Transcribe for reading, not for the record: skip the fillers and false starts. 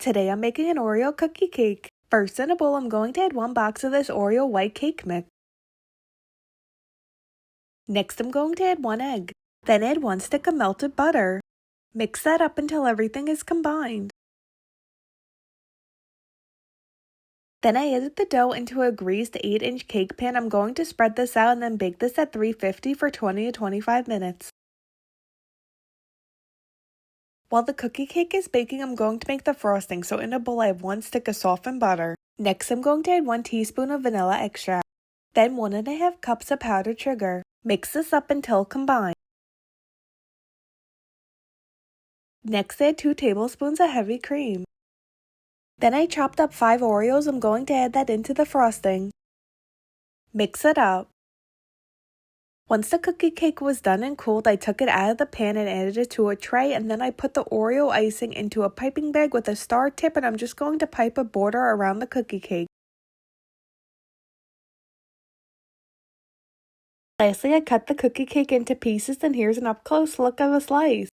Today I'm making an Oreo cookie cake. First in a bowl I'm going to add 1 box of this Oreo white cake mix. Next I'm going to add 1 egg. Then add 1 stick of melted butter. Mix that up until everything is combined. Then I added the dough into a greased 8-inch cake pan. I'm going to spread this out and then bake this at 350 for 20 to 25 minutes. While the cookie cake is baking, I'm going to make the frosting. So in a bowl I have 1 stick of softened butter. Next I'm going to add 1 teaspoon of vanilla extract. Then 1½ cups of powdered sugar. Mix this up until combined. Next add 2 tablespoons of heavy cream. Then I chopped up 5 Oreos. I'm going to add that into the frosting. Mix it up. Once the cookie cake was done and cooled, I took it out of the pan and added it to a tray, and then I put the Oreo icing into a piping bag with a star tip, and I'm just going to pipe a border around the cookie cake. Lastly, I cut the cookie cake into pieces, and here's an up-close look of a slice.